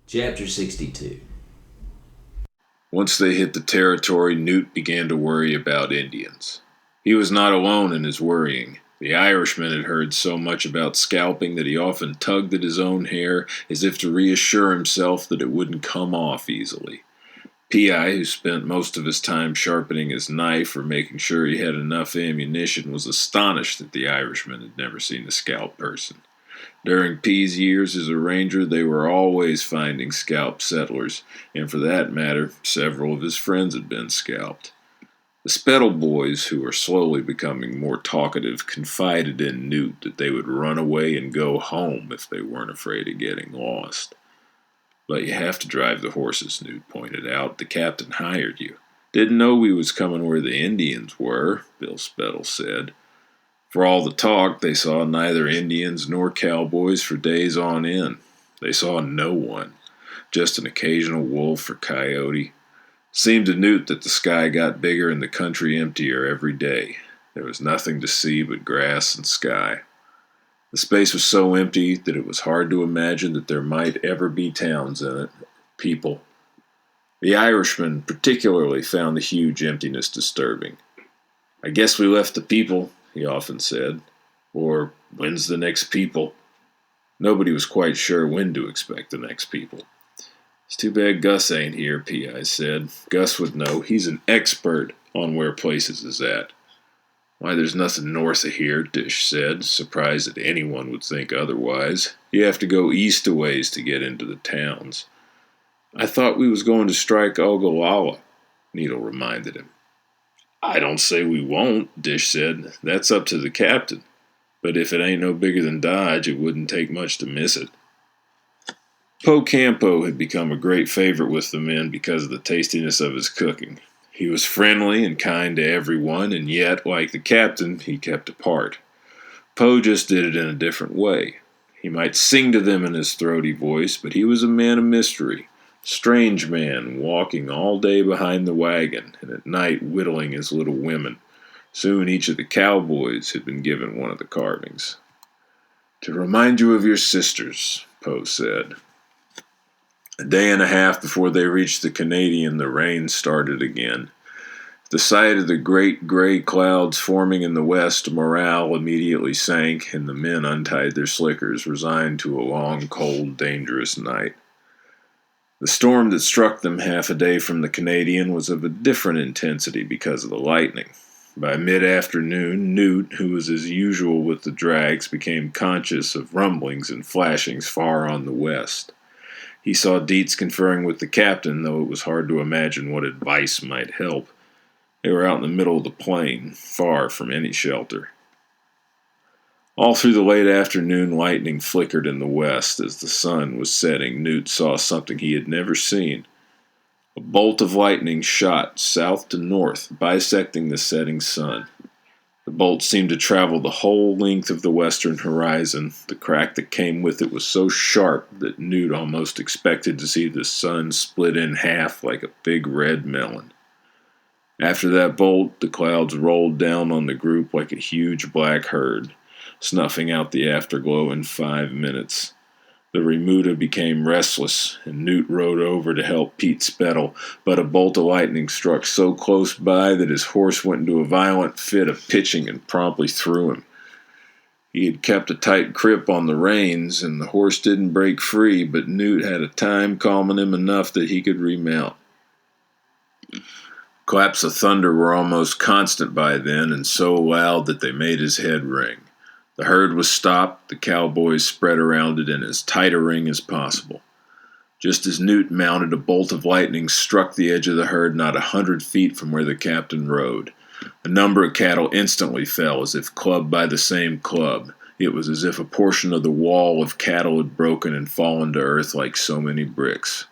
Chapter 62. Once they hit the territory, Newt began to worry about Indians. He was not alone in his worrying. The Irishman had heard so much about scalping that he often tugged at his own hair as if to reassure himself that it wouldn't come off easily. P.I., who spent most of his time sharpening his knife or making sure he had enough ammunition, was astonished that the Irishman had never seen a scalped person. During P's years as a ranger, they were always finding scalped settlers, and for that matter, several of his friends had been scalped. The Spettle boys, who were slowly becoming more talkative, confided in Newt that they would run away and go home if they weren't afraid of getting lost. "But you have to drive the horses," Newt pointed out. "The captain hired you." "Didn't know we was coming where the Indians were," Bill Spettle said. For all the talk, they saw neither Indians nor cowboys for days on end. They saw no one, just an occasional wolf or coyote. It seemed to Newt that the sky got bigger and the country emptier every day. There was nothing to see but grass and sky. The space was so empty that it was hard to imagine that there might ever be towns in it, people. The Irishman particularly found the huge emptiness disturbing. "I guess we left the people," he often said. Or, "When's the next people?" Nobody was quite sure when to expect the next people. "It's too bad Gus ain't here," P.I. said. "Gus would know. He's an expert on where places is at." "Why, there's nothing north of here," Dish said, surprised that anyone would think otherwise. "You have to go east a ways to get into the towns." "I thought we was going to strike Ogallala," Needle reminded him. "I don't say we won't," Dish said. "That's up to the captain. But if it ain't no bigger than Dodge, it wouldn't take much to miss it." Po Campo had become a great favorite with the men because of the tastiness of his cooking. He was friendly and kind to everyone, and yet, like the captain, he kept apart. Po just did it in a different way. He might sing to them in his throaty voice, but he was a man of mystery. Strange man, walking all day behind the wagon, and at night whittling his little women. Soon each of the cowboys had been given one of the carvings. "To remind you of your sisters," Poe said. A day and a half before they reached the Canadian, the rain started again. At the sight of the great gray clouds forming in the west, morale immediately sank, and the men untied their slickers, resigned to a long, cold, dangerous night. The storm that struck them half a day from the Canadian was of a different intensity because of the lightning. By mid-afternoon, Newt, who was as usual with the drags, became conscious of rumblings and flashings far on the west. He saw Dietz conferring with the captain, though it was hard to imagine what advice might help. They were out in the middle of the plain, far from any shelter. All through the late afternoon, lightning flickered in the west. As the sun was setting, Newt saw something he had never seen. A bolt of lightning shot south to north, bisecting the setting sun. The bolt seemed to travel the whole length of the western horizon. The crack that came with it was so sharp that Newt almost expected to see the sun split in half like a big red melon. After that bolt, the clouds rolled down on the group like a huge black herd, snuffing out the afterglow in 5 minutes. The remuda became restless, and Newt rode over to help Pete Spettle, but a bolt of lightning struck so close by that his horse went into a violent fit of pitching and promptly threw him. He had kept a tight grip on the reins, and the horse didn't break free, but Newt had a time calming him enough that he could remount. Claps of thunder were almost constant by then, and so loud that they made his head ring. The herd was stopped, the cowboys spread around it in as tight a ring as possible. Just as Newt mounted, a bolt of lightning struck the edge of the herd not 100 feet from where the captain rode. A number of cattle instantly fell, as if clubbed by the same club. It was as if a portion of the wall of cattle had broken and fallen to earth like so many bricks.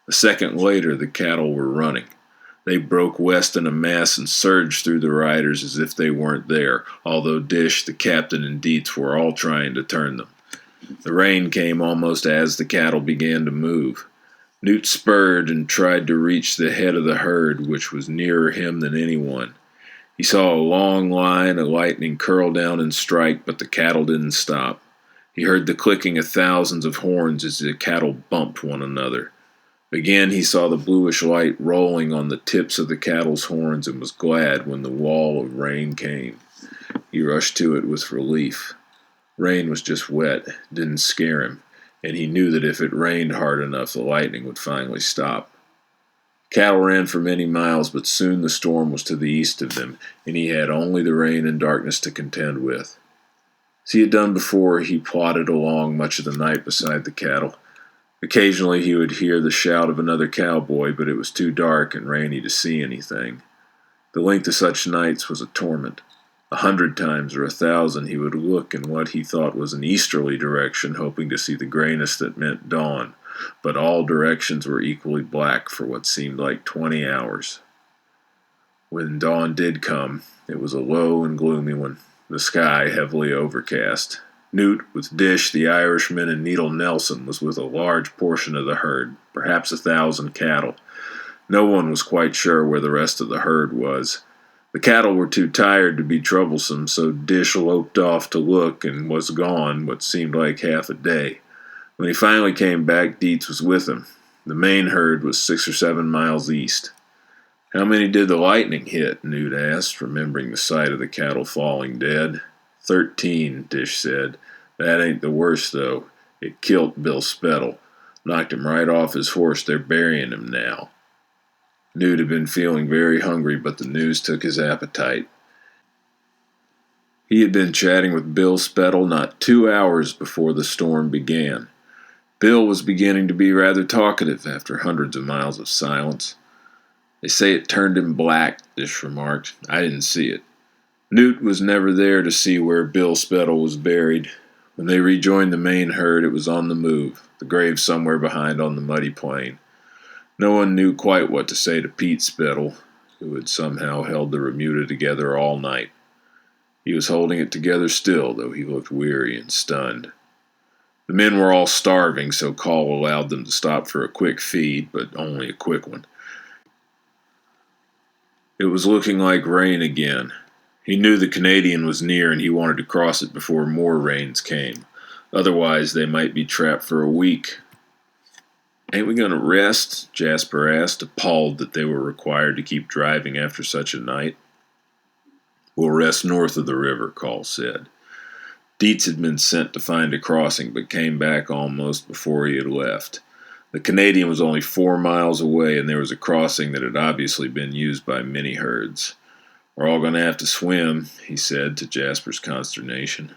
A second later, the cattle were running. They broke west in a mass and surged through the riders as if they weren't there, although Dish, the captain, and Dietz were all trying to turn them. The rain came almost as the cattle began to move. Newt spurred and tried to reach the head of the herd, which was nearer him than anyone. He saw a long line of lightning curl down and strike, but the cattle didn't stop. He heard the clicking of thousands of horns as the cattle bumped one another. Again he saw the bluish light rolling on the tips of the cattle's horns and was glad when the wall of rain came. He rushed to it with relief. Rain was just wet, didn't scare him, and he knew that if it rained hard enough the lightning would finally stop. Cattle ran for many miles, but soon the storm was to the east of them, and he had only the rain and darkness to contend with. As he had done before, he plodded along much of the night beside the cattle. Occasionally he would hear the shout of another cowboy, but it was too dark and rainy to see anything. The length of such nights was a torment. 100 times or 1,000 he would look in what he thought was an easterly direction, hoping to see the grayness that meant dawn, but all directions were equally black for what seemed like 20 hours. When dawn did come, it was a low and gloomy one, the sky heavily overcast. Newt, with Dish, the Irishman, and Needle Nelson, was with a large portion of the herd, perhaps 1,000 cattle. No one was quite sure where the rest of the herd was. The cattle were too tired to be troublesome, so Dish loped off to look and was gone what seemed like half a day. When he finally came back, Dietz was with him. The main herd was 6 or 7 miles east. "How many did the lightning hit?" Newt asked, remembering the sight of the cattle falling dead. 13, Dish said. "That ain't the worst, though. It killed Bill Spettle. Knocked him right off his horse. They're burying him now." Newt had been feeling very hungry, but the news took his appetite. He had been chatting with Bill Spettle not 2 hours before the storm began. Bill was beginning to be rather talkative after hundreds of miles of silence. "They say it turned him black," Dish remarked. "I didn't see it." Newt was never there to see where Bill Spettle was buried. When they rejoined the main herd, it was on the move, the grave somewhere behind on the muddy plain. No one knew quite what to say to Pete Spettle, who had somehow held the remuda together all night. He was holding it together still, though he looked weary and stunned. The men were all starving, so Call allowed them to stop for a quick feed, but only a quick one. It was looking like rain again. He knew the Canadian was near and he wanted to cross it before more rains came. Otherwise, they might be trapped for a week. "Ain't we going to rest?" Jasper asked, appalled that they were required to keep driving after such a night. "We'll rest north of the river," Call said. Dietz had been sent to find a crossing, but came back almost before he had left. The Canadian was only 4 miles away, and there was a crossing that had obviously been used by many herds. "We're all going to have to swim," he said, to Jasper's consternation.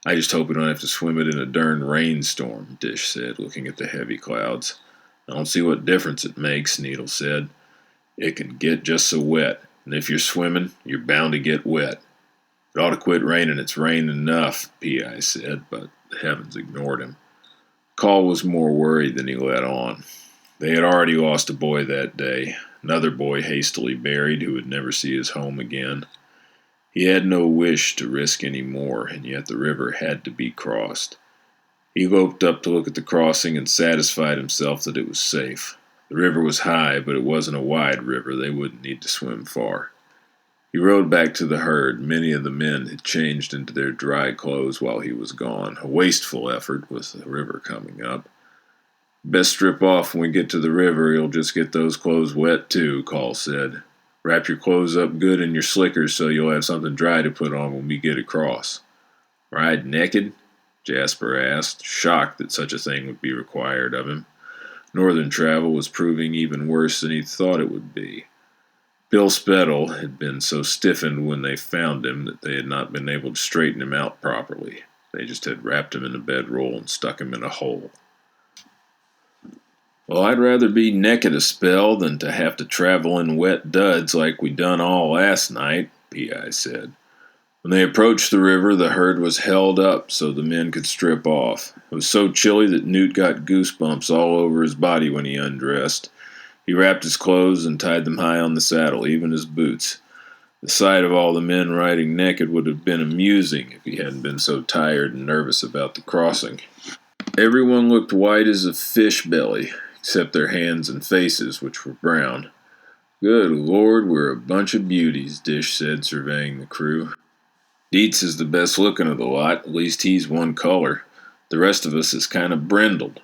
"I just hope we don't have to swim it in a darn rainstorm," Dish said, looking at the heavy clouds. "I don't see what difference it makes," Needle said. "It can get just so wet, and if you're swimming, you're bound to get wet." "It ought to quit raining. It's rained enough," P.I. said, but the heavens ignored him. Call was more worried than he let on. They had already lost a boy that day, another boy hastily buried who would never see his home again. He had no wish to risk any more, and yet the river had to be crossed. He loped up to look at the crossing and satisfied himself that it was safe. The river was high, but it wasn't a wide river. They wouldn't need to swim far. He rode back to the herd. Many of the men had changed into their dry clothes while he was gone, a wasteful effort with the river coming up. "Best strip off when we get to the river. You'll just get those clothes wet too," Call said. "Wrap your clothes up good in your slickers so you'll have something dry to put on when we get across." "Ride naked?" Jasper asked, shocked that such a thing would be required of him. Northern travel was proving even worse than he thought it would be. Bill Spettle had been so stiffened when they found him that they had not been able to straighten him out properly. They just had wrapped him in a bedroll and stuck him in a hole. "Well, I'd rather be naked a spell than to have to travel in wet duds like we done all last night," P.I. said. When they approached the river, the herd was held up so the men could strip off. It was so chilly that Newt got goosebumps all over his body when he undressed. He wrapped his clothes and tied them high on the saddle, even his boots. The sight of all the men riding naked would have been amusing if he hadn't been so tired and nervous about the crossing. Everyone looked white as a fish belly, except their hands and faces, which were brown. "Good Lord, we're a bunch of beauties," Dish said, surveying the crew. "Dietz is the best looking of the lot. At least he's one color. The rest of us is kind of brindled.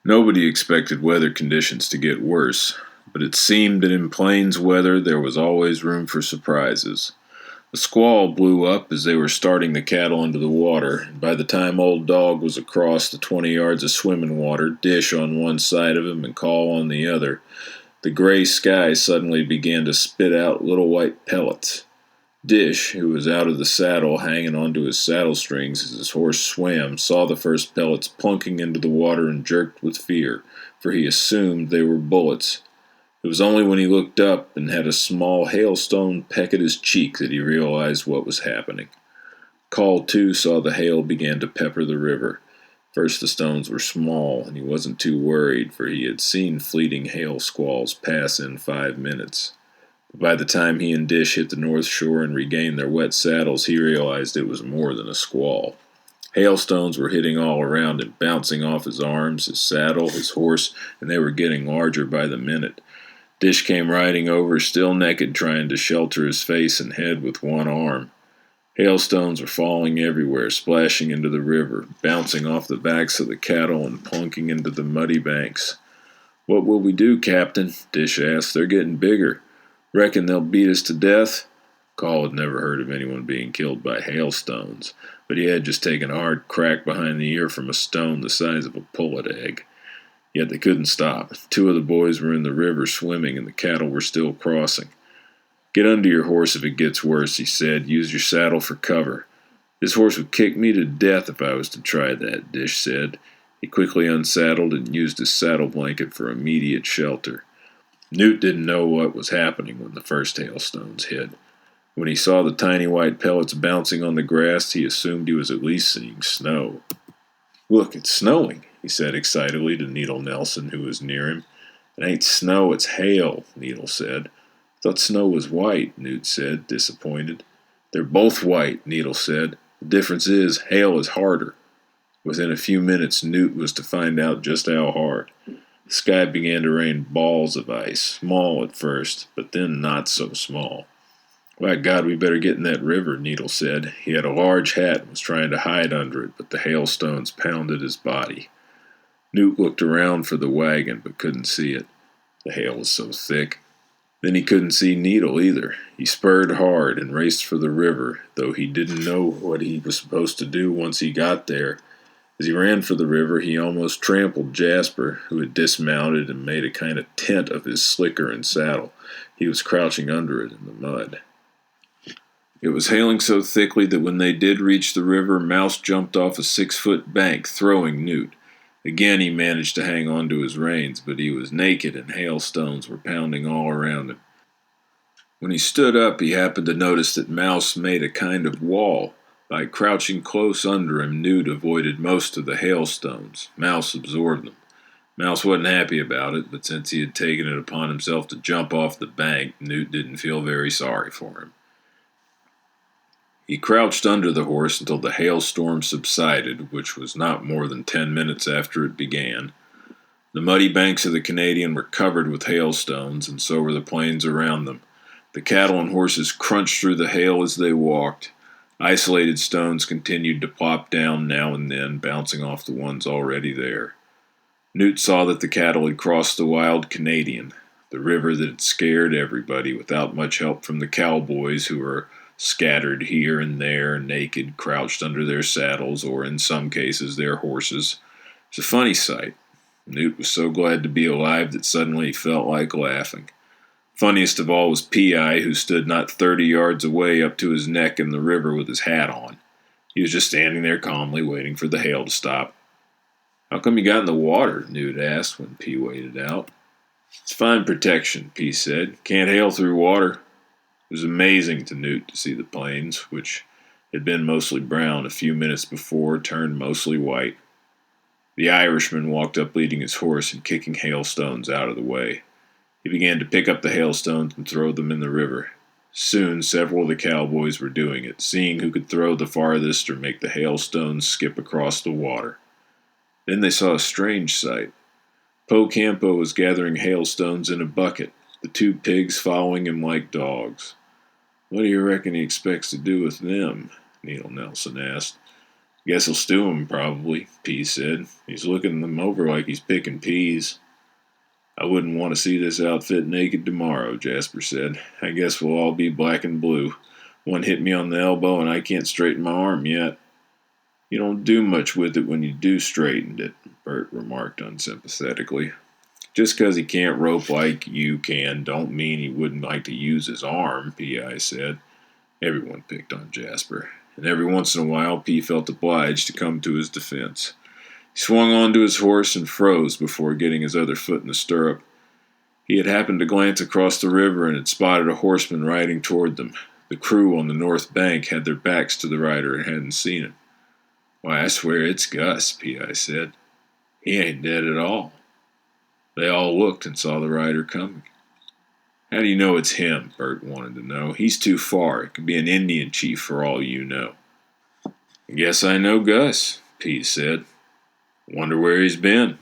Nobody expected weather conditions to get worse, but it seemed that in plains weather there was always room for surprises. A squall blew up as they were starting the cattle into the water, and by the time Old Dog was across the 20 yards of swimming water, Dish on one side of him and Call on the other, the gray sky suddenly began to spit out little white pellets. Dish, who was out of the saddle hanging onto his saddle strings as his horse swam, saw the first pellets plunking into the water and jerked with fear, for he assumed they were bullets. It was only when he looked up and had a small hailstone peck at his cheek that he realized what was happening. Call, too, saw the hail began to pepper the river. First the stones were small, and he wasn't too worried, for he had seen fleeting hail squalls pass in 5 minutes. But by the time he and Dish hit the north shore and regained their wet saddles, he realized it was more than a squall. Hailstones were hitting all around him, bouncing off his arms, his saddle, his horse, and they were getting larger by the minute. Dish came riding over, still naked, trying to shelter his face and head with one arm. Hailstones were falling everywhere, splashing into the river, bouncing off the backs of the cattle and plunking into the muddy banks. "What will we do, Captain?" Dish asked. "They're getting bigger. Reckon they'll beat us to death?" Call had never heard of anyone being killed by hailstones, but he had just taken a hard crack behind the ear from a stone the size of a pullet egg. Yet they couldn't stop. 2 of the boys were in the river swimming, and the cattle were still crossing. "Get under your horse if it gets worse," he said. "Use your saddle for cover." "This horse would kick me to death if I was to try that," Dish said. He quickly unsaddled and used his saddle blanket for immediate shelter. Newt didn't know what was happening when the first hailstones hit. When he saw the tiny white pellets bouncing on the grass, he assumed he was at least seeing snow. "Look, it's snowing," he said excitedly to Needle Nelson, who was near him. "It ain't snow, it's hail," Needle said. "Thought snow was white," Newt said, disappointed. "They're both white," Needle said. "The difference is, hail is harder." Within a few minutes, Newt was to find out just how hard. The sky began to rain balls of ice, small at first, but then not so small. "By God, we better get in that river," Needle said. He had a large hat and was trying to hide under it, but the hailstones pounded his body. Newt looked around for the wagon, but couldn't see it. The hail was so thick. Then he couldn't see Needle either. He spurred hard and raced for the river, though he didn't know what he was supposed to do once he got there. As he ran for the river, he almost trampled Jasper, who had dismounted and made a kind of tent of his slicker and saddle. He was crouching under it in the mud. It was hailing so thickly that when they did reach the river, Mouse jumped off a 6-foot bank, throwing Newt. Again he managed to hang on to his reins, but he was naked and hailstones were pounding all around him. When he stood up, he happened to notice that Mouse made a kind of wall. By crouching close under him, Newt avoided most of the hailstones. Mouse absorbed them. Mouse wasn't happy about it, but since he had taken it upon himself to jump off the bank, Newt didn't feel very sorry for him. He crouched under the horse until the hailstorm subsided, which was not more than 10 minutes after it began. The muddy banks of the Canadian were covered with hailstones, and so were the plains around them. The cattle and horses crunched through the hail as they walked. Isolated stones continued to plop down now and then, bouncing off the ones already there. Newt saw that the cattle had crossed the wild Canadian, the river that had scared everybody, without much help from the cowboys who were scattered here and there, naked, crouched under their saddles, or in some cases their horses. It was a funny sight. Newt was so glad to be alive that suddenly he felt like laughing. Funniest of all was P.I., who stood not 30 yards away up to his neck in the river with his hat on. He was just standing there calmly, waiting for the hail to stop. "How come you got in the water?" Newt asked when P waded out. "It's fine protection," P said. "Can't hail through water." It was amazing to Newt to see the plains, which had been mostly brown a few minutes before, turned mostly white. The Irishman walked up leading his horse and kicking hailstones out of the way. He began to pick up the hailstones and throw them in the river. Soon several of the cowboys were doing it, seeing who could throw the farthest or make the hailstones skip across the water. Then they saw a strange sight. Po Campo was gathering hailstones in a bucket, the 2 pigs following him like dogs. "What do you reckon he expects to do with them?" Needle Nelson asked. Guess he'll stew him, probably, P said. He's looking them over like he's picking peas. I wouldn't want to see this outfit naked tomorrow, Jasper said. I guess we'll all be black and blue. One hit me on the elbow and I can't straighten my arm yet. You don't do much with it when you do straighten it, Bert remarked unsympathetically. Just 'cause he can't rope like you can don't mean he wouldn't like to use his arm, P.I. said. Everyone picked on Jasper, and every once in a while P felt obliged to come to his defense. He swung onto his horse and froze before getting his other foot in the stirrup. He had happened to glance across the river and had spotted a horseman riding toward them. The crew on the north bank had their backs to the rider and hadn't seen him. Why, I swear it's Gus, P.I. said. He ain't dead at all. They all looked and saw the rider coming. How do you know it's him? Bert wanted to know. He's too far. It could be an Indian chief for all you know. Guess I know Gus, P said. Wonder where he's been.